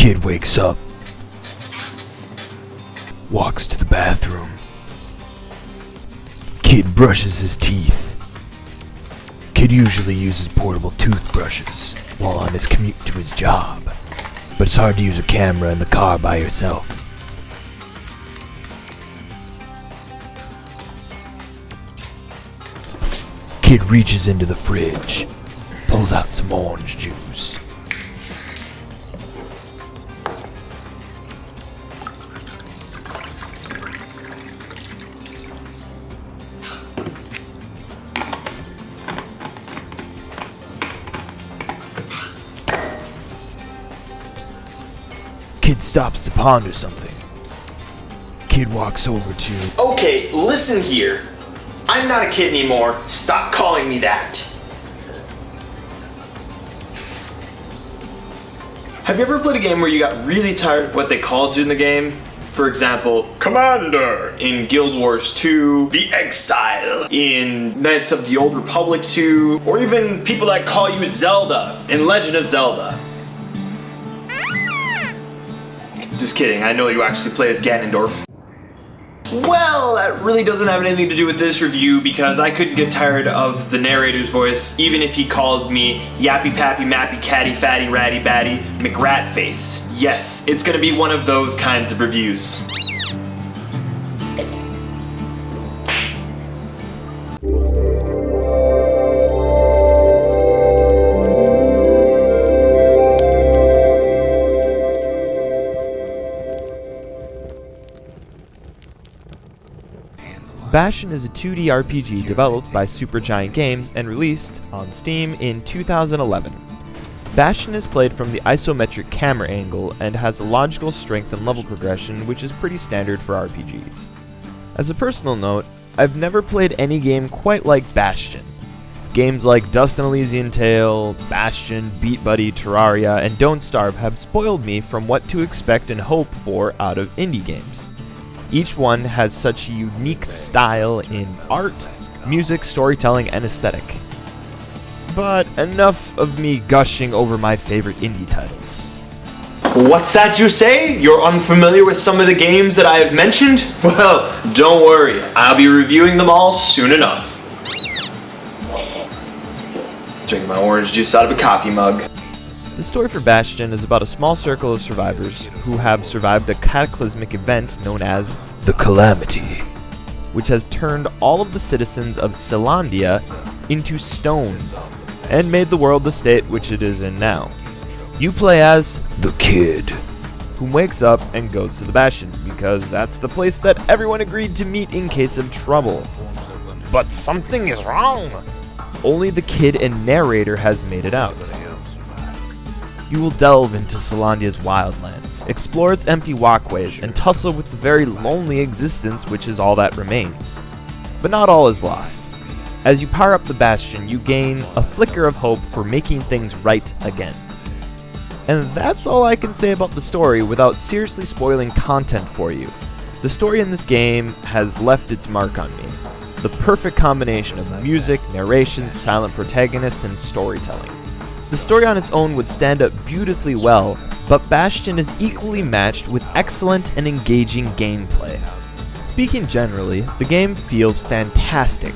Kid wakes up, walks to the bathroom. Kid brushes his teeth. Kid usually uses portable toothbrushes while on his commute to his job, but it's hard to use a camera in the car by yourself. Kid reaches into the fridge, pulls out some orange juice. Kid stops to ponder something. Kid walks over to... Okay, listen here. I'm not a kid anymore. Stop calling me that. Have you ever played a game where you got really tired of what they called you in the game? For example, Commander in Guild Wars 2, The Exile in Knights of the Old Republic 2, or even people that call you Zelda in Legend of Zelda. Just kidding, I know you actually play as Ganondorf. Well, that really doesn't have anything to do with this review because I couldn't get tired of the narrator's voice even if he called me Yappy Pappy Mappy Catty Fatty Ratty Batty McRatface. Yes, it's gonna be one of those kinds of reviews. Bastion is a 2D RPG developed by Supergiant Games and released on Steam in 2011. Bastion is played from the isometric camera angle and has a logical strength and level progression which is pretty standard for RPGs. As a personal note, I've never played any game quite like Bastion. Games like Dust and Elysian Tale, Bastion, Beat Buddy, Terraria, and Don't Starve have spoiled me from what to expect and hope for out of indie games. Each one has such a unique style in art, music, storytelling, and aesthetic. But enough of me gushing over my favorite indie titles. What's that you say? You're unfamiliar with some of the games that I have mentioned? Well, don't worry, I'll be reviewing them all soon enough. Drink my orange juice out of a coffee mug. The story for Bastion is about a small circle of survivors who have survived a cataclysmic event known as the Calamity, which has turned all of the citizens of Celandia into stone and made the world the state which it is in now. You play as the Kid, who wakes up and goes to the Bastion because that's the place that everyone agreed to meet in case of trouble. But something is wrong! Only the Kid and narrator has made it out. You will delve into Celandia's wildlands, explore its empty walkways, and tussle with the very lonely existence which is all that remains. But not all is lost. As you power up the Bastion, you gain a flicker of hope for making things right again. And that's all I can say about the story without seriously spoiling content for you. The story in this game has left its mark on me. The perfect combination of music, narration, silent protagonist, and storytelling. The story on its own would stand up beautifully well, but Bastion is equally matched with excellent and engaging gameplay. Speaking generally, the game feels fantastic.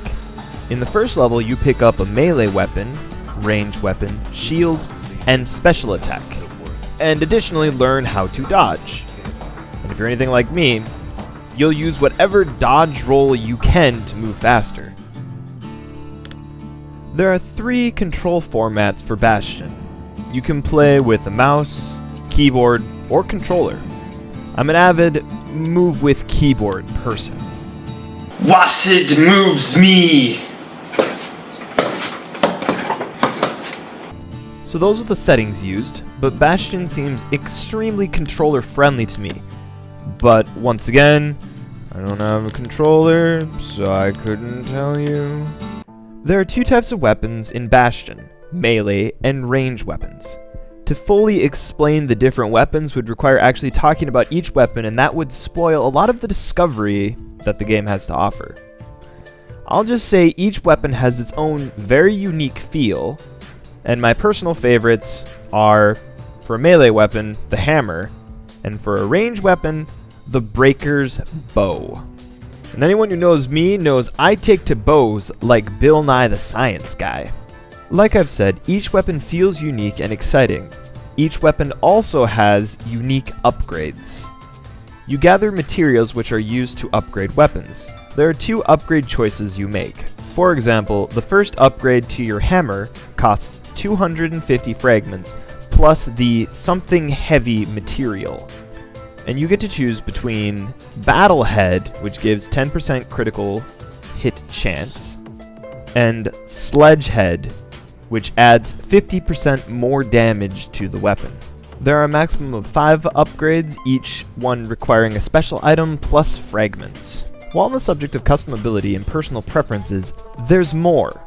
In the first level, you pick up a melee weapon, ranged weapon, shield, and special attack, and additionally learn how to dodge. And if you're anything like me, you'll use whatever dodge roll you can to move faster. There are 3 control formats for Bastion. You can play with a mouse, keyboard, or controller. I'm an avid move with keyboard person. Wassid moves me! So those are the settings used, but Bastion seems extremely controller friendly to me. But once again, I don't have a controller, so I couldn't tell you. There are 2 types of weapons in Bastion, melee and ranged weapons. To fully explain the different weapons would require actually talking about each weapon, and that would spoil a lot of the discovery that the game has to offer. I'll just say each weapon has its own very unique feel, and my personal favorites are For a melee weapon, the hammer. And for a ranged weapon, the breaker's bow. And anyone who knows me knows I take to bows like Bill Nye the Science Guy. Like I've said, each weapon feels unique and exciting. Each weapon also has unique upgrades. You gather materials which are used to upgrade weapons. There are 2 upgrade choices you make. For example, the first upgrade to your hammer costs 250 fragments plus the something heavy material. And you get to choose between Battlehead, which gives 10% critical hit chance, and Sledgehead, which adds 50% more damage to the weapon. There are a maximum of 5 upgrades, each one requiring a special item plus fragments. While on the subject of customability and personal preferences, there's more.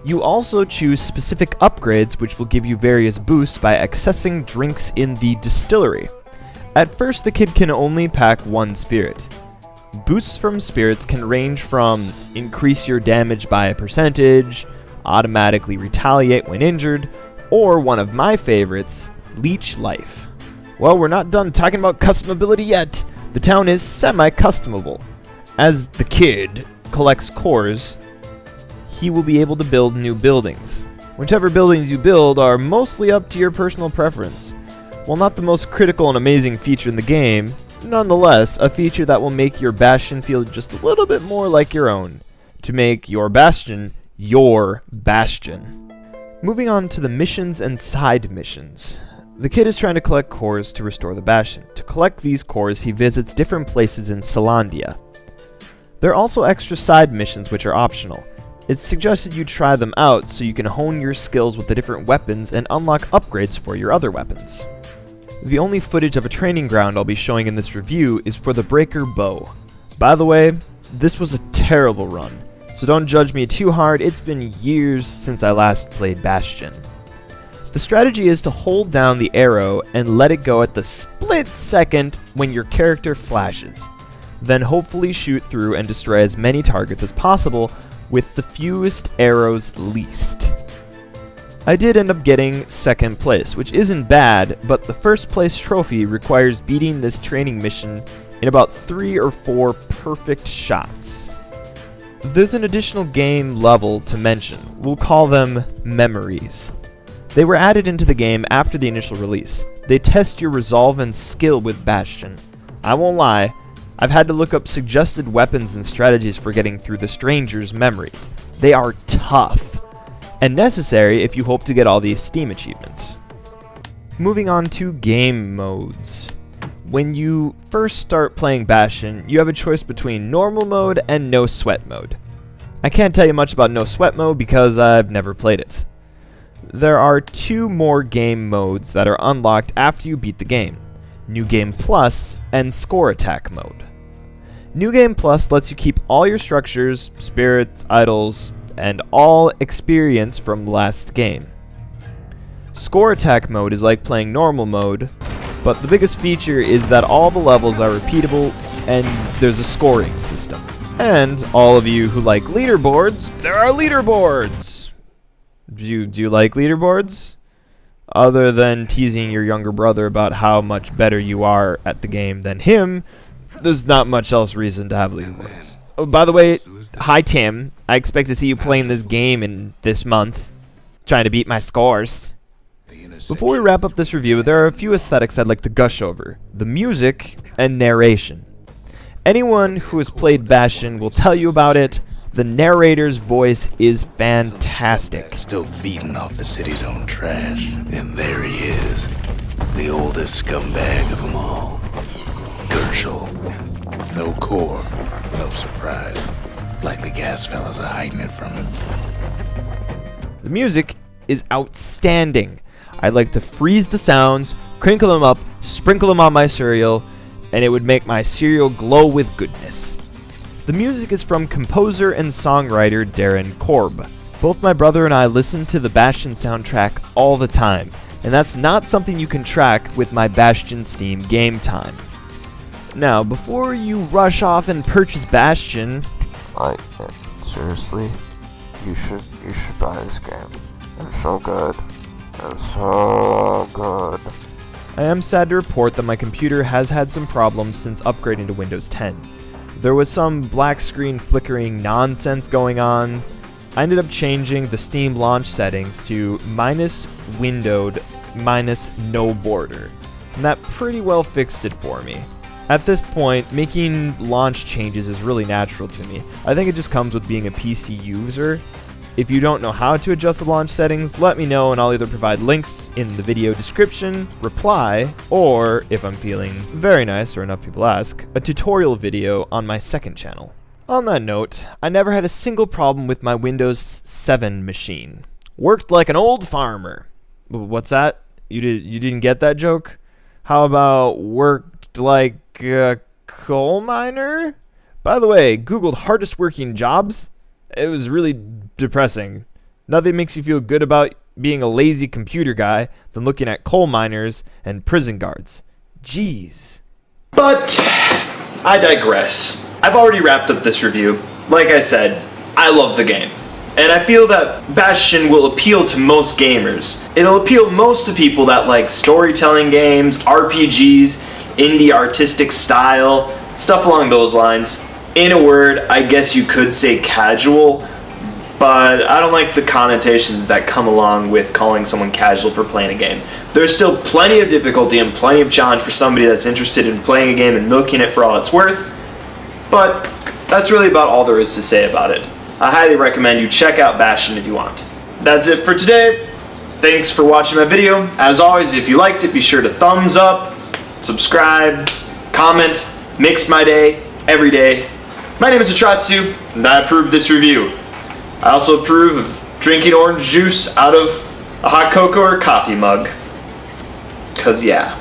You also choose specific upgrades which will give you various boosts by accessing drinks in the distillery. At first, the kid can only pack 1 spirit. Boosts from spirits can range from increase your damage by a percentage, automatically retaliate when injured, or one of my favorites, leech life. Well, we're not done talking about customability yet. The town is semi-customable. As the kid collects cores, he will be able to build new buildings. Whichever buildings you build are mostly up to your personal preference. While not the most critical and amazing feature in the game, nonetheless, a feature that will make your Bastion feel just a little bit more like your own, to make your Bastion your Bastion. Moving on to the missions and side missions. The kid is trying to collect cores to restore the Bastion. To collect these cores, he visits different places in Celandia. There are also extra side missions which are optional. It's suggested you try them out so you can hone your skills with the different weapons and unlock upgrades for your other weapons. The only footage of a training ground I'll be showing in this review is for the breaker bow. By the way, this was a terrible run, so don't judge me too hard, it's been years since I last played Bastion. The strategy is to hold down the arrow and let it go at the split second when your character flashes. Then hopefully shoot through and destroy as many targets as possible with the fewest arrows least. I did end up getting 2nd place, which isn't bad, but the 1st place trophy requires beating this training mission in about 3 or 4 perfect shots. There's an additional game level to mention. We'll call them memories. They were added into the game after the initial release. They test your resolve and skill with Bastion. I won't lie, I've had to look up suggested weapons and strategies for getting through the Stranger's memories. They are tough, and necessary if you hope to get all the Steam achievements. Moving on to game modes. When you first start playing Bastion, you have a choice between normal mode and no sweat mode. I can't tell you much about no sweat mode because I've never played it. There are 2 more game modes that are unlocked after you beat the game. New Game Plus and Score Attack mode. New Game Plus lets you keep all your structures, spirits, idols, and all experience from the last game. Score Attack mode is like playing normal mode, but the biggest feature is that all the levels are repeatable and there's a scoring system. And all of you who like leaderboards, there are leaderboards! Do you like leaderboards? Other than teasing your younger brother about how much better you are at the game than him, there's not much else reason to have leaderboards. Oh, by the way, hi Tim. I expect to see you playing this game in this month, trying to beat my scores. Before we wrap up this review, there are a few aesthetics I'd like to gush over. The music and narration. Anyone who has played Bastion will tell you about it. The narrator's voice is fantastic. Still feeding off the city's own trash. And there he is, the oldest scumbag of them all. Gershel. No core, no surprise. Like the gas fellas are hiding it from him. The music is outstanding. I'd like to freeze the sounds, crinkle them up, sprinkle them on my cereal, and it would make my cereal glow with goodness. The music is from composer and songwriter Darren Korb. Both my brother and I listen to the Bastion soundtrack all the time, and that's not something you can track with my Bastion Steam game time. Now, before you rush off and purchase Bastion, seriously, you should buy this game. It's so good. It's so good. I am sad to report that my computer has had some problems since upgrading to Windows 10. There was some black screen flickering nonsense going on. I ended up changing the Steam launch settings to -windowed -no border, and that pretty well fixed it for me. At this point, making launch changes is really natural to me. I think it just comes with being a PC user. If you don't know how to adjust the launch settings, let me know and I'll either provide links in the video description, reply, or, if I'm feeling very nice or enough people ask, a tutorial video on my second channel. On that note, I never had a single problem with my Windows 7 machine. Worked like an old farmer. What's that? You didn't get that joke? How about worked like a coal miner? By the way, Googled hardest working jobs. It was really depressing. Nothing makes you feel good about being a lazy computer guy than looking at coal miners and prison guards. Jeez. But I digress. I've already wrapped up this review. Like I said, I love the game. And I feel that Bastion will appeal to most gamers. It'll appeal most to people that like storytelling games, RPGs, indie artistic style, stuff along those lines. In a word, I guess you could say casual, but I don't like the connotations that come along with calling someone casual for playing a game. There's still plenty of difficulty and plenty of challenge for somebody that's interested in playing a game and milking it for all it's worth, but that's really about all there is to say about it. I highly recommend you check out Bastion if you want. That's it for today. Thanks for watching my video. As always, if you liked it, be sure to thumbs up, subscribe, comment, makes my day, every day. My name is Atratzu, and I approve this review. I also approve of drinking orange juice out of a hot cocoa or coffee mug. 'Cause yeah.